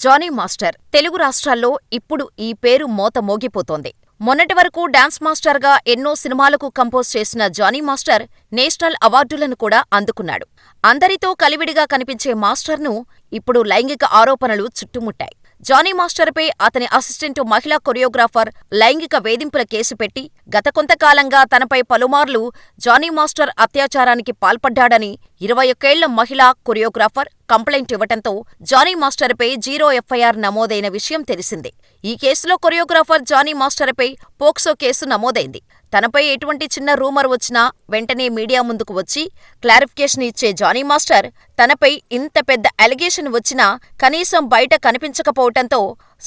Johnny master Telugu రాష్ట్రాల్లో ఇప్పుడు ఈ పేరు మోత మోగిపోతోంది. మొన్నటి వరకు డాన్స్ మాస్టర్గా ఎన్నో సినిమాలకు కంపోజ్ చేసిన జానీ మాస్టర్ నేషనల్ అవార్డులను కూడా అందుకున్నాడు. అందరితో కలివిడిగా కనిపించే మాస్టర్ను ఇప్పుడు లైంగిక ఆరోపణలు చుట్టుముట్టాయి. జానీ మాస్టర్పై అతని అసిస్టెంటు మహిళా కొరియోగ్రాఫర్ లైంగిక వేధింపుల కేసు పెట్టి గత కొంతకాలంగా తనపై పలుమార్లు జానీ మాస్టర్ అత్యాచారానికి పాల్పడ్డాడని 21 ఏళ్ల మహిళా కొరియోగ్రాఫర్ కంప్లైంట్ ఇవ్వటంతో జానీ మాస్టర్పై 0 ఎఫ్ఐఆర్ నమోదైన విషయం తెలిసిందే. ఈ కేసులో కొరియోగ్రాఫర్ జానీ మాస్టర్పై పోక్సో కేసు నమోదైంది. తనపై ఎటువంటి చిన్న రూమర్ వచ్చినా వెంటనే మీడియా ముందుకు వచ్చి క్లారిఫికేషన్ ఇచ్చే జానీ మాస్టర్ తనపై ఇంత పెద్ద అలిగేషన్ వచ్చినా కనీసం బయట కనిపించకపోవటంతో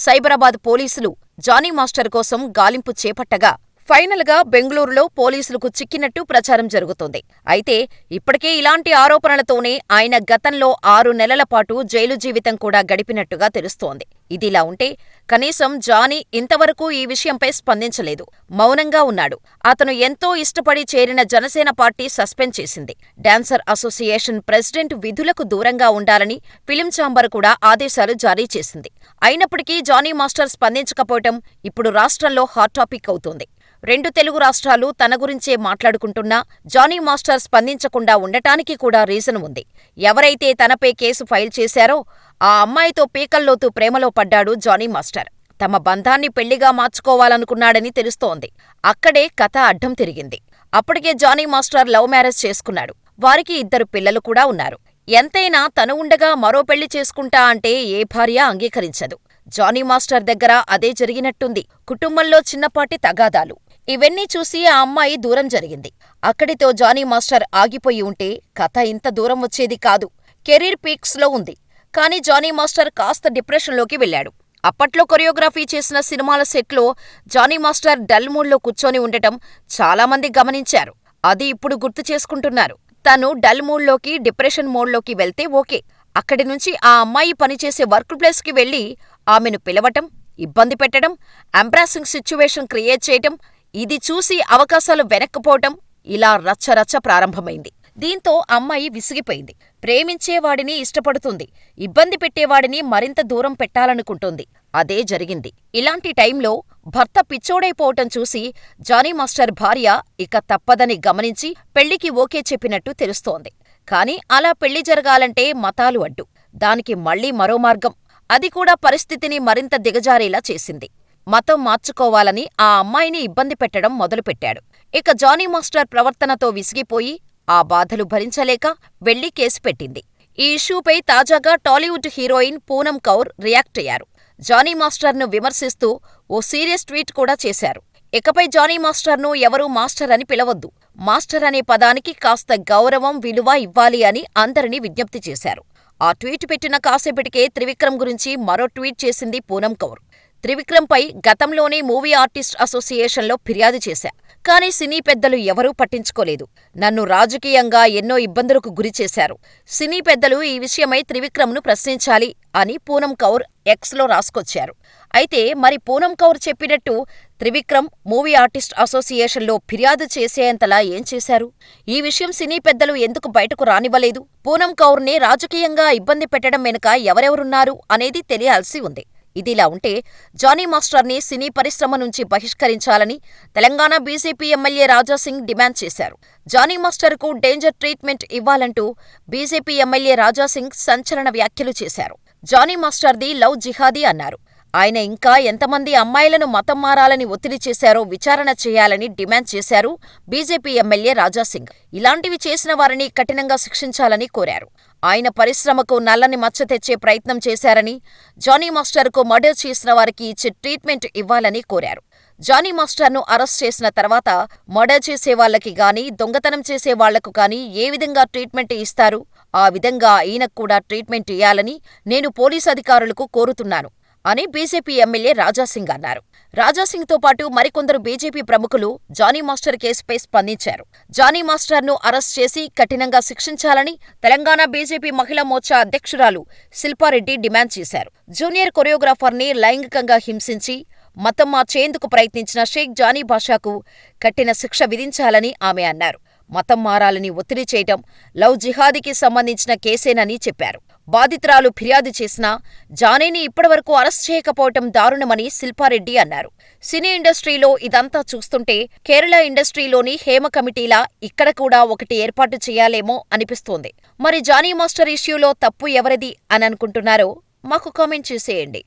సైబరాబాద్ పోలీసులు జానీ మాస్టర్ కోసం గాలింపు చేపట్టగా ఫైనల్ గా బెంగళూరులో పోలీసులకు చిక్కినట్టు ప్రచారం జరుగుతోంది. అయితే ఇప్పటికే ఇలాంటి ఆరోపణలతోనే ఆయన గతంలో 6 నెలల పాటు జైలు జీవితం కూడా గడిపినట్టుగా తెలుస్తోంది. ఇదిలా ఉంటే కనీసం జానీ ఇంతవరకు ఈ విషయంపై స్పందించలేదు. మౌనంగా ఉన్నాడు. అతను ఎంతో ఇష్టపడి చేరిన జనసేన పార్టీ సస్పెండ్ చేసింది. డాన్సర్ అసోసియేషన్ ప్రెసిడెంట్ విధులకు దూరంగా ఉండాలని ఫిలిం ఛాంబర్ కూడా ఆదేశాలు జారీ చేసింది. అయినప్పటికీ జానీ మాస్టర్ స్పందించకపోవటం ఇప్పుడు రాష్ట్రంలో హాట్ టాపిక్ అవుతోంది. 2 తెలుగు రాష్ట్రాలు తన గురించే మాట్లాడుకుంటున్నా జానీ మాస్టర్ స్పందించకుండా ఉండటానికి కూడా రీజన్ ఉంది. ఎవరైతే తనపై కేసు ఫైల్ చేశారో ఆ అమ్మాయితో పీకల్లోతు ప్రేమలో పడ్డాడు జానీ మాస్టర్. తమ బంధాన్ని పెళ్లిగా మార్చుకోవాలనుకున్నాడని తెలుస్తోంది. అక్కడే కథ అడ్డం తిరిగింది. అప్పటికే జానీ మాస్టర్ లవ్ మ్యారేజ్ చేసుకున్నాడు. వారికి 2 పిల్లలు కూడా ఉన్నారు. ఎంతైనా తను ఉండగా మరో పెళ్లి చేసుకుంటా అంటే ఏ భార్య అంగీకరించదు. జానీ మాస్టర్ దగ్గర అదే జరిగినట్టుంది. కుటుంబంలో చిన్నపాటి తగాదాలు. ఇవన్నీ చూసి ఆ అమ్మాయి దూరం జరిగింది. అక్కడితో జానీ మాస్టర్ ఆగిపోయి ఉంటే కథ ఇంత దూరం వచ్చేది కాదు. కెరీర్ పీక్స్లో ఉంది. కానీ జానీ మాస్టర్ కాస్త డిప్రెషన్లోకి వెళ్లాడు. అప్పట్లో కొరియోగ్రఫీ చేసిన సినిమాల సెట్లో జానీ మాస్టర్ డల్ మూడ్లో కూర్చొని ఉండటం చాలామంది గమనించారు. అది ఇప్పుడు గుర్తు చేసుకుంటున్నారు. తను డల్ మూడ్లోకి డిప్రెషన్ మోడ్లోకి వెళ్తే ఓకే. అక్కడి నుంచి ఆ అమ్మాయి పనిచేసే వర్క్ ప్లేస్కి వెళ్లి ఆమెను పిలవటం, ఇబ్బంది పెట్టడం, ఎంబ్రాసింగ్ సిచ్యువేషన్ క్రియేట్ చేయటం, ఇది చూసి అవకాశాలు వెనక్కిపోవటం ఇలా రచ్చరచ్చ ప్రారంభమైంది. దీంతో అమ్మాయి విసిగిపోయింది. ప్రేమించేవాడిని ఇష్టపడుతుంది. ఇబ్బంది పెట్టేవాడిని మరింత దూరం పెట్టాలనుకుంటుంది. అదే జరిగింది. ఇలాంటి టైంలో భర్త పిచ్చోడైపోవటం చూసి జానీ మాస్టర్ భార్య ఇక తప్పదని గమనించి పెళ్లికి ఓకే చెప్పినట్టు తెలుస్తోంది. కాని అలా పెళ్లి జరగాలంటే మతాలు అడ్డు. దానికి మళ్లీ మరో మార్గం. అది కూడా పరిస్థితిని మరింత దిగజారేలా చేసింది. మతం మార్చుకోవాలని ఆ అమ్మాయిని ఇబ్బంది పెట్టడం మొదలుపెట్టాడు. ఇక జానీ మాస్టర్ ప్రవర్తనతో విసిగిపోయి ఆ బాధలు భరించలేక వెళ్లి కేసు పెట్టింది. ఈ ఇష్యూపై తాజాగా టాలీవుడ్ హీరోయిన్ పూనమ్ కౌర్ రియాక్ట్ అయ్యారు. జానీ మాస్టర్ను విమర్శిస్తూ ఓ సీరియస్ ట్వీట్ కూడా చేశారు. ఇకపై జానీ మాస్టర్ను ఎవరూ మాస్టర్ అని పిలవొద్దు. మాస్టర్ అనే పదానికి కాస్త గౌరవం, విలువ ఇవ్వాలి అని అందరినీ విజ్ఞప్తి చేశారు. ఆ ట్వీట్ పెట్టిన కాసేపటికే త్రివిక్రమ్ గురించి మరో ట్వీట్ చేసింది పూనమ్ కౌర్. త్రివిక్రమ్పై గతంలోనే మూవీ ఆర్టిస్ట్ అసోసియేషన్లో ఫిర్యాదు చేశా. కానీ సినీ పెద్దలు ఎవరూ పట్టించుకోలేదు. నన్ను రాజకీయంగా ఎన్నో ఇబ్బందులకు గురిచేశారు. సినీ పెద్దలు ఈ విషయమై త్రివిక్రమ్ను ప్రశ్నించాలి అని పూనమ్ కౌర్ ఎక్స్లో రాసుకొచ్చారు. అయితే మరి పూనమ్ కౌర్ చెప్పినట్టు త్రివిక్రమ్ మూవీ ఆర్టిస్ట్ అసోసియేషన్లో ఫిర్యాదు చేసేంతలా ఏం చేశారు? ఈ విషయం సినీ పెద్దలు ఎందుకు బయటకు రానివ్వలేదు? పూనమ్ కౌర్ని రాజకీయంగా ఇబ్బంది పెట్టడం వెనుక ఎవరెవరున్నారు అనేది తెలియాల్సి ఉంది. ఇదిలా ఉంటే జానీ మాస్టర్ని సినీ పరిశ్రమ నుంచి బహిష్కరించాలని Telangana BJP MLA Raja Singh demand చేశారు. జానీ మాస్టర్కు డేంజర్ ట్రీట్మెంట్ ఇవ్వాలంటూ బీజేపీ ఎమ్మెల్యే రాజాసింగ్ సంచలన వ్యాఖ్యలు చేశారు. జానీ మాస్టర్ది లవ్ జిహాదీ అన్నారు. ఆయన ఇంకా ఎంతమంది అమ్మాయిలను మతం మారాలని ఒత్తిడి చేశారో విచారణ చేయాలని డిమాండ్ చేశారు బీజేపీ ఎమ్మెల్యే రాజాసింగ్. ఇలాంటివి చేసిన వారిని కఠినంగా శిక్షించాలని కోరారు. ఆయన పరిశ్రమకు నల్లని మచ్చ తెచ్చే ప్రయత్నం చేశారని, జానీ మాస్టర్కు మర్డర్ చేసిన వారికి ఇచ్చే ట్రీట్మెంట్ ఇవ్వాలని కోరారు. జానీ మాస్టర్ను అరెస్ట్ చేసిన తర్వాత మర్డర్ చేసేవాళ్లకి గానీ, దొంగతనం చేసేవాళ్లకు గానీ ఏ విధంగా ట్రీట్మెంట్ ఇస్తారు? ఆ విధంగా ఈయనకు కూడా ట్రీట్మెంట్ ఇయ్యాలని నేను పోలీసు అధికారులకు కోరుతున్నాను అని బీజేపీ ఎమ్మెల్యే రాజాసింగ్ అన్నారు. రాజాసింగ్తో పాటు మరికొందరు బీజేపీ ప్రముఖులు జానీ మాస్టర్ కేసుపై స్పందించారు. జానీ మాస్టర్ను అరెస్ట్ చేసి కఠినంగా శిక్షించాలని తెలంగాణ బీజేపీ మహిళా మోర్చా అధ్యక్షురాలు శిల్పారెడ్డి డిమాండ్ చేశారు. జూనియర్ కొరియోగ్రాఫర్ని లైంగికంగా హింసించి మతం మార్చేందుకు ప్రయత్నించిన షేక్ జానీ బాషాకు కఠిన శిక్ష విధించాలని ఆమె అన్నారు. మతం మారాలని ఒత్తిడి చేయటం లవ్ జిహాదీకి సంబంధించిన కేసేనని చెప్పారు. బాధితురాలు ఫిర్యాదు చేసినా జానీని ఇప్పటివరకు అరెస్ట్ చేయకపోవటం దారుణమని శిల్పారెడ్డి అన్నారు. సినీ ఇండస్ట్రీలో ఇదంతా చూస్తుంటే కేరళ ఇండస్ట్రీలోని హేమ కమిటీలా ఇక్కడ కూడా ఒకటి ఏర్పాటు చేయాలేమో అనిపిస్తోంది. మరి జానీ మాస్టర్ ఇష్యూలో తప్పు ఎవరిది అని అనుకుంటున్నారో మాకు కామెంట్ చేసేయండి.